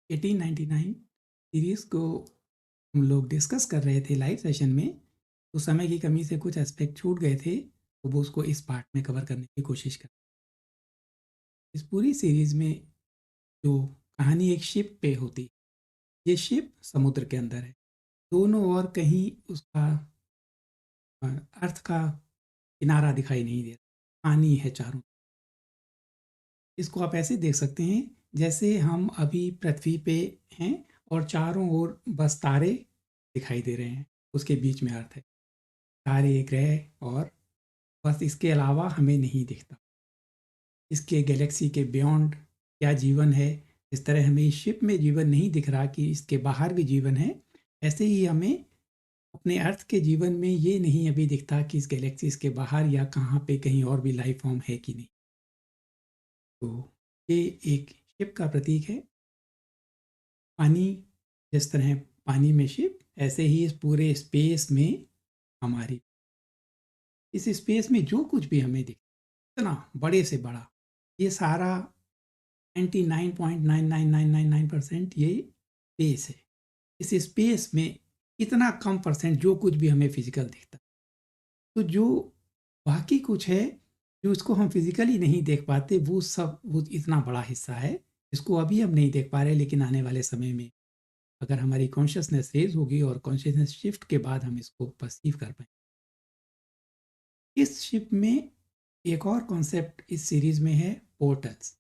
1899 series को हम लोग डिस्कस कर रहे थे लाइव सेशन में, तो समय की कमी से कुछ एस्पेक्ट छूट गए थे, तो वो उसको इस पार्ट में कवर करने की कोशिश कर। इस पूरी सीरीज़ में जो कहानी एक शिप पे होती है, ये शिप समुद्र के अंदर है। दोनों ओर कहीं उसका अर्थ का किनारा दिखाई नहीं दे रहा, पानी है चारों। इसको आप ऐसे देख सकते हैं जैसे हम अभी पृथ्वी पे हैं और चारों ओर बस तारे दिखाई दे रहे हैं, उसके बीच में अर्थ है। तारे, ग्रह और बस इसके अलावा हमें नहीं दिखता। इसके गैलेक्सी के बियॉन्ड क्या जीवन है, इस तरह हमें इस शिप में जीवन नहीं दिख रहा कि इसके बाहर भी जीवन है, ऐसे ही हमें अपने अर्थ के जीवन में ये नहीं अभी दिखता कि इस गैलेक्सीज़ के बाहर या कहाँ पे कहीं और भी लाइफ फॉर्म है कि नहीं। तो ये एक शिप का प्रतीक है। पानी, जिस तरह पानी में शिप, ऐसे ही इस पूरे स्पेस में हमारी इस स्पेस में जो कुछ भी हमें दिखता, इतना बड़े से बड़ा, ये सारा 99.99999% ये स्पेस है। इस स्पेस में इतना कम परसेंट जो कुछ भी हमें फिजिकल दिखता, तो जो बाकी कुछ है, जो उसको हम फिजिकली नहीं देख पाते, वो सब वो इतना बड़ा हिस्सा है, जिसको अभी हम नहीं देख पा रहे, लेकिन आने वाले समय में अगर हमारी कॉन्शियसनेस रेज होगी और कॉन्शियसनेस शिफ्ट के बाद हम इसको परसीव कर पाएंगे। इस शिप में एक और कॉन्सेप्ट इस सीरीज में है, पोर्टल्स।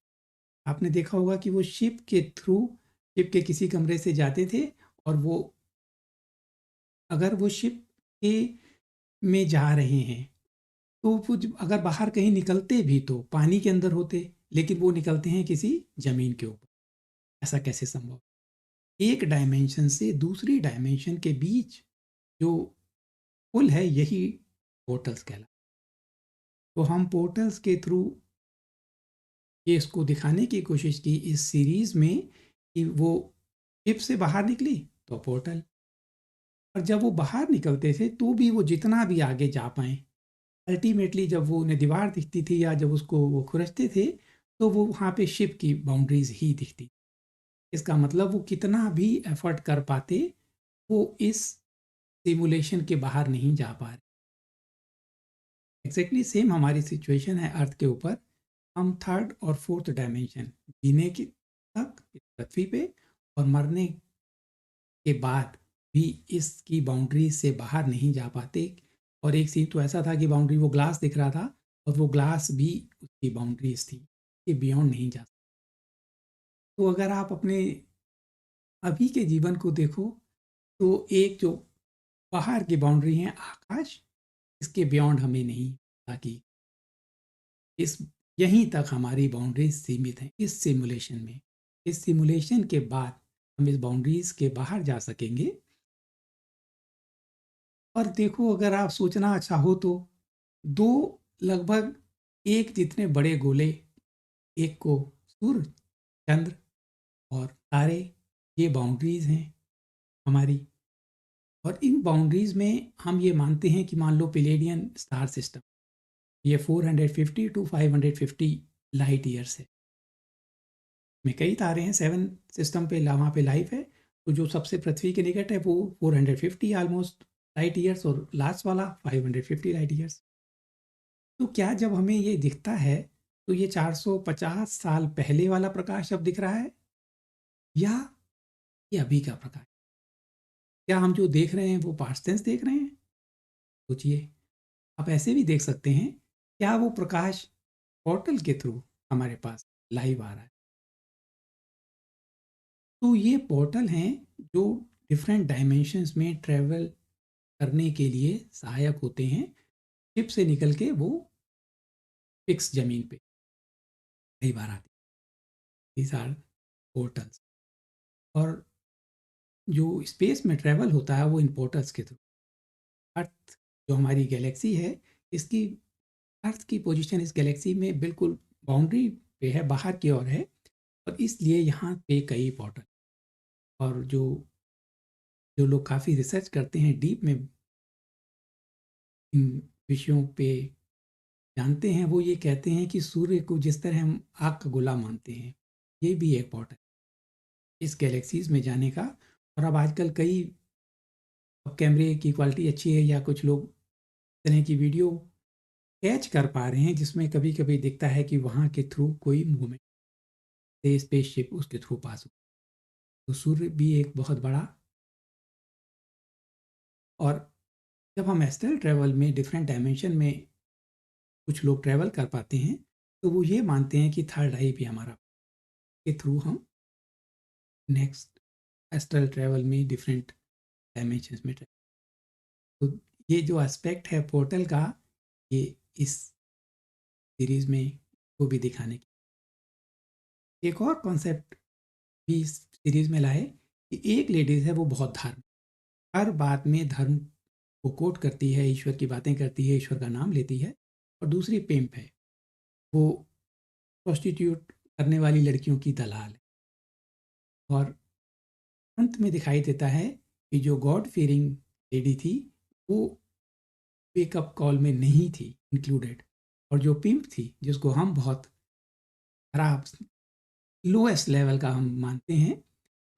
आपने देखा होगा कि वो शिप के थ्रू शिप के किसी कमरे से जाते थे, और वो अगर वो शिप के में जा रहे हैं तो वो अगर बाहर कहीं निकलते भी तो पानी के अंदर होते, लेकिन वो निकलते हैं किसी जमीन के ऊपर। ऐसा कैसे संभव? एक डायमेंशन से दूसरी डायमेंशन के बीच जो पुल है, यही पोर्टल्स कहलाता है। तो हम पोर्टल्स के थ्रू ये इसको दिखाने की कोशिश की इस सीरीज में कि वो शिप से बाहर निकली तो पोर्टल, और जब वो बाहर निकलते थे तो भी वो जितना भी आगे जा पाए, अल्टीमेटली जब वो उन्हें दीवार दिखती थी या जब उसको वो खुरचते थे, तो वो वहाँ पे शिप की बाउंड्रीज ही दिखती। इसका मतलब वो कितना भी एफर्ट कर पाते, वो इस सिमुलेशन के बाहर नहीं जा पा रहे। एग्जैक्टली सेम हमारी सिचुएशन है अर्थ के ऊपर। हम थर्ड और फोर्थ डायमेंशन जीने की तक इस पृथ्वी पे, और मरने के बाद भी इसकी बाउंड्री से बाहर नहीं जा पाते। और एक सीन तो ऐसा था कि बाउंड्री वो ग्लास दिख रहा था, और वो ग्लास भी उसकी बाउंड्रीज थी, कि बियॉन्ड नहीं जा सकते। तो अगर आप अपने अभी के जीवन को देखो, तो एक जो बाहर की बाउंड्री है आकाश, इसके बियॉन्ड हमें नहीं, ताकि इस यहीं तक हमारी बाउंड्रीज सीमित हैं इस सिमुलेशन में। इस सिमुलेशन के बाद हम इस बाउंड्रीज के बाहर जा सकेंगे। और देखो, अगर आप सोचना चाहो तो दो लगभग एक जितने बड़े गोले, एक को सूर्य, चंद्र और तारे, ये बाउंड्रीज हैं हमारी। और इन बाउंड्रीज में हम ये मानते हैं कि मान लो प्लेडियन स्टार सिस्टम, ये 450 टू 550 लाइट ईयर्स है। में कई तारे हैं, 7 सिस्टम पे वहाँ पे लाइफ है। तो जो सबसे पृथ्वी के निकट है वो 450 ऑलमोस्ट लाइट ईयर्स, और लास्ट वाला 550 लाइट ईयर्स। तो क्या जब हमें ये दिखता है, तो ये 450 साल पहले वाला प्रकाश अब दिख रहा है, या ये अभी का प्रकाश? क्या हम जो देख रहे हैं वो पास्ट टेंस देख रहे हैं? सोचिए। आप ऐसे भी देख सकते हैं, क्या वो प्रकाश पोर्टल के थ्रू हमारे पास लाइव आ रहा है? तो ये पोर्टल हैं जो डिफरेंट डायमेंशंस में ट्रेवल करने के लिए सहायक होते हैं। शिप से निकल के वो फिक्स जमीन पे कई बार आती। These are portals. और जो स्पेस में ट्रेवल होता है वो इन पोर्टल्स के थ्रू। अर्थ जो हमारी गैलेक्सी है, इसकी अर्थ की पोजीशन इस गैलेक्सी में बिल्कुल बाउंड्री पे है, बाहर की ओर है, और इसलिए यहाँ पे कई पोर्टल। और जो जो लोग काफ़ी रिसर्च करते हैं, डीप में इन विषयों पे जानते हैं, वो ये कहते हैं कि सूर्य को जिस तरह हम आग का गोला मानते हैं, ये भी एक पोर्टल। इस गैलेक्सीज़ में जाने का। और अब आजकल कई अब कैमरे की क्वालिटी अच्छी है या कुछ लोग इस तरह की वीडियो कैच कर पा रहे हैं जिसमें कभी-कभी दिखता है कि वहाँ के थ्रू कोई मूवमेंट से स्पेसशिप उसके थ्रू पास हो। तो सूर्य भी एक बहुत बड़ा। और जब हम एस्ट्रल ट्रैवल में डिफरेंट डायमेंशन में कुछ लोग ट्रैवल कर पाते हैं, तो वो ये मानते हैं कि थर्ड आई भी हमारा के थ्रू हम नेक्स्ट एस्ट्रल ट्रैवल में डिफरेंट डायमेंशंस में ट्रैवल। तो ये जो एस्पेक्ट है पोर्टल का, ये इस सीरीज़ में वो भी दिखाने की एक और कॉन्सेप्ट भी इस सीरीज़ में लाए कि एक लेडीज़ है वो बहुत धार्मिक, हर बात में धर्म को कोट करती है, ईश्वर की बातें करती है, ईश्वर का नाम लेती है। और दूसरी पिम्प है, वो प्रोस्टिट्यूट करने वाली लड़कियों की दलाल है। और अंत में दिखाई देता है कि जो गॉड फीयरिंग लेडी थी, वो वेकअप कॉल में नहीं थी इंक्लूडेड। और जो पिम्प थी, जिसको हम बहुत खराब लोएस्ट लेवल का हम मानते हैं,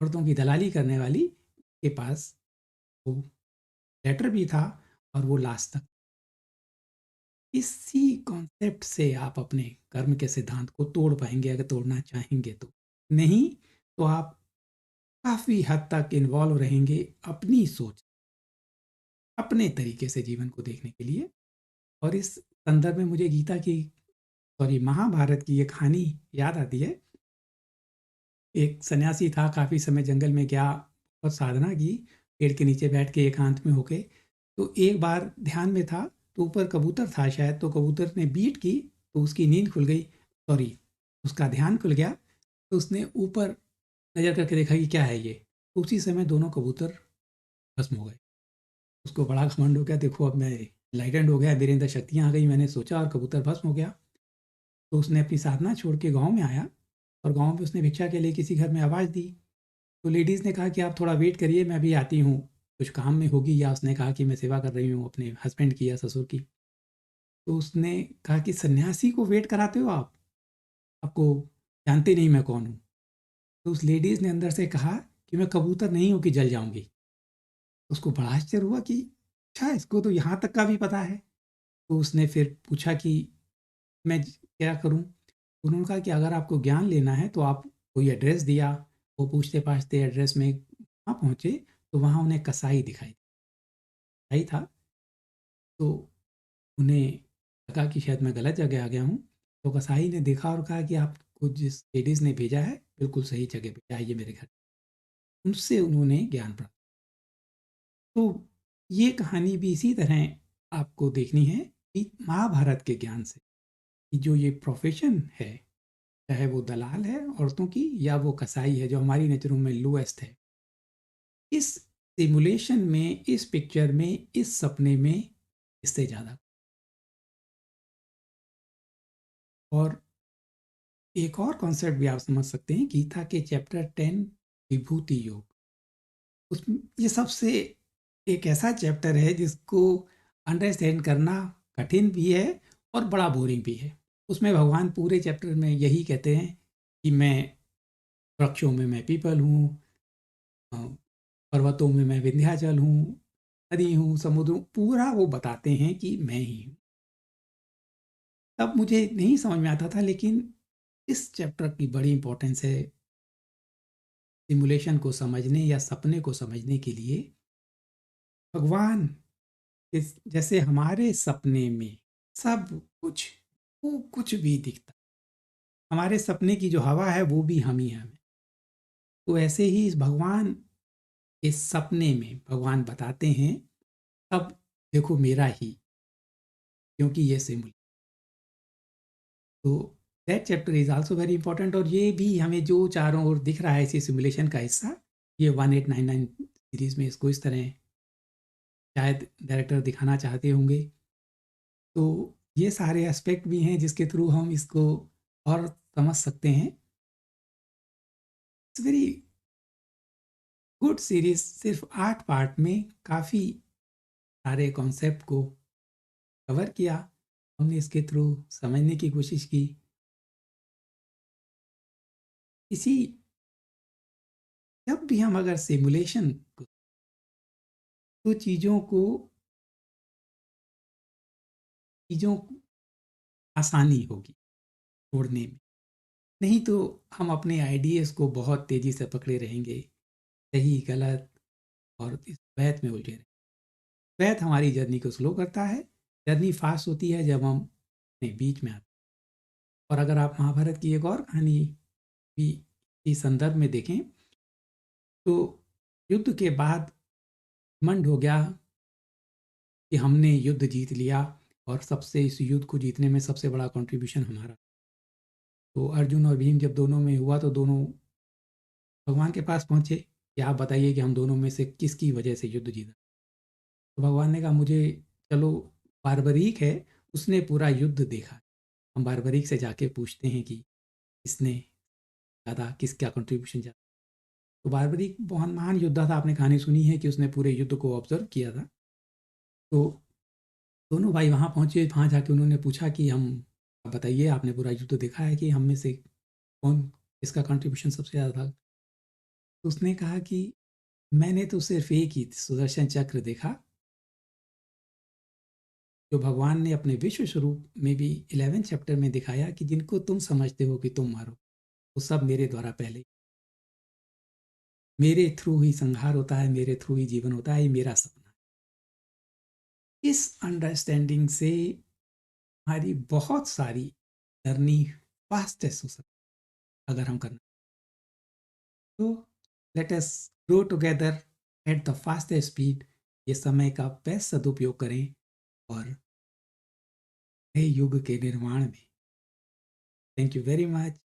औरतों की दलाली करने वाली, के पास वो लेटर भी था और वो लास्ट तक। इसी कॉन्सेप्ट से आप अपने कर्म के सिद्धांत को तोड़ पाएंगे अगर तोड़ना चाहेंगे तो। नहीं तो आप काफ़ी हद तक इन्वॉल्व रहेंगे अपनी सोच, अपने तरीके से जीवन को देखने के लिए। और इस संदर्भ में मुझे गीता की, सॉरी, महाभारत की एक कहानी याद आती है। एक सन्यासी था, काफ़ी समय जंगल में गया, बहुत साधना की, पेड़ के नीचे बैठ के एकांत में होके। तो एक बार ध्यान में था, तो ऊपर कबूतर था शायद, तो कबूतर ने बीट की, तो उसकी नींद खुल गई, सॉरी, उसका ध्यान खुल गया। तो उसने ऊपर नज़र करके देखा कि क्या है ये। तो उसी समय दोनों कबूतर भस्म हो गए। उसको बड़ा घमंड हो गया, देखो अब मैं एनलाइटेंड हो गया, मेरे अंदर शक्तियाँ आ गई, मैंने सोचा और कबूतर भस्म हो गया। तो उसने अपनी साधना छोड़ के गाँव में आया और गाँव में उसने भिक्षा के लिए किसी घर में आवाज़ दी। तो लेडीज़ ने कहा कि आप थोड़ा वेट करिए, मैं अभी आती हूँ, कुछ काम में होगी, या उसने कहा कि मैं सेवा कर रही हूँ अपने हस्बैंड की या ससुर की। तो उसने कहा कि सन्यासी को वेट कराते हो आप? आपको जानते नहीं मैं कौन हूँ? तो उस लेडीज़ ने अंदर से कहा कि मैं कबूतर नहीं हूँ कि जल जाऊँगी। उसको बड़ा आश्चर्य हुआ कि अच्छा, इसको तो यहाँ तक का भी पता है। तो उसने फिर पूछा कि मैं क्या करूँ? उन्होंने कहा कि अगर आपको ज्ञान लेना है तो आप, कोई एड्रेस दिया, वो पूछते-पाछते एड्रेस में वहाँ पहुँचे, तो वहाँ उन्हें कसाई दिखाई। कसाई था, तो उन्हें लगा कि शायद मैं गलत जगह आ गया हूँ। तो कसाई ने देखा और कहा कि आपको जिस लेडीज़ ने भेजा है, बिल्कुल सही जगह पे आइए मेरे घर। उनसे उन्होंने ज्ञान प्राप्त। तो ये कहानी भी इसी तरह आपको देखनी है कि महाभारत के ज्ञान से, कि जो ये प्रोफ़ेशन है, चाहे वो दलाल है औरतों की या वो कसाई है जो हमारी नज़रों में लोएस्ट है। इस सिमुलेशन में, इस पिक्चर में, इस सपने में इससे ज़्यादा। और एक और कॉन्सेप्ट भी आप समझ सकते हैं, गीता के चैप्टर 10 विभूति योग। उसमें ये सबसे एक ऐसा चैप्टर है जिसको अंडरस्टैंड करना कठिन भी है और बड़ा बोरिंग भी है। उसमें भगवान पूरे चैप्टर में यही कहते हैं कि मैं वृक्षों में मैं पीपल हूँ, अ, पर्वतों में मैं विंध्याचल हूँ, नदी हूँ, समुद्र हूँ, पूरा वो बताते हैं कि मैं ही हूँ। तब मुझे नहीं समझ में आता था, लेकिन इस चैप्टर की बड़ी इम्पोर्टेंस है सिमुलेशन को समझने या सपने को समझने के लिए। भगवान इस जैसे हमारे सपने में सब कुछ, वो कुछ भी दिखता, हमारे सपने की जो हवा है वो भी हम ही हैं। तो ऐसे ही इस भगवान के सपने में भगवान बताते हैं, अब देखो मेरा ही, क्योंकि ये सिमुलेशन। तो that chapter is also very important. और ये भी हमें जो चारों ओर दिख रहा है इसी सिमुलेशन का हिस्सा, ये 1899 सीरीज़ में इसको इस तरह शायद डायरेक्टर दिखाना चाहते होंगे। तो ये सारे एस्पेक्ट भी हैं जिसके थ्रू हम इसको और समझ सकते हैं। It's very good series. सिर्फ 8 पार्ट में काफ़ी सारे कॉन्सेप्ट को कवर किया। हमने इसके थ्रू समझने की कोशिश की। इसी जब भी हम अगर सिमुलेशन तो चीज़ों आसानी होगी छोड़ने में। नहीं तो हम अपने आइडियाज़ को बहुत तेज़ी से पकड़े रहेंगे, सही, गलत और इस द्वैत में उलझे रहेंगे। द्वैत हमारी जर्नी को स्लो करता है, जर्नी फ़ास्ट होती है जब हम अपने बीच में आते हैं। और अगर आप महाभारत की एक और कहानी भी इस संदर्भ में देखें, तो युद्ध के बाद घमंड हो गया कि हमने युद्ध जीत लिया और सबसे इस युद्ध को जीतने में सबसे बड़ा कंट्रीब्यूशन हमारा। तो अर्जुन और भीम जब दोनों में हुआ तो दोनों भगवान के पास पहुँचे कि आप बताइए कि हम दोनों में से किसकी वजह से युद्ध जीता? तो भगवान ने कहा मुझे चलो बार्बरीक है, उसने पूरा युद्ध देखा। हम बार्बरीक से जाके पूछते हैं कि किसने ज़्यादा किसका कंट्रीब्यूशन ज़्यादा। तो बार्बरीक बहुत महान योद्धा था, आपने कहानी सुनी है कि उसने पूरे युद्ध को ऑब्ज़र्व किया था। तो दोनों भाई वहाँ पहुँचे, वहाँ जाके उन्होंने पूछा कि हम आप बताइए आपने पूरा युद्ध देखा है कि हम में से कौन किसका कंट्रीब्यूशन सबसे ज़्यादा था? तो उसने कहा कि मैंने तो सिर्फ़ एक ही सुदर्शन चक्र देखा, जो भगवान ने अपने विश्व स्वरूप में भी 11th चैप्टर में दिखाया कि जिनको तुम समझते हो कि तुम मारो, वो सब मेरे द्वारा पहले मेरे थ्रू ही संहार होता है, मेरे थ्रू ही जीवन होता है, ये मेरा सपना है। इस अंडरस्टैंडिंग से हमारी बहुत सारी जर्नी फास्टेस्ट हो सकती है अगर हम करना। तो let us grow together at the fastest speed. ये समय का बेस्ट सदुपयोग करें और नए युग के निर्माण में। Thank you very much.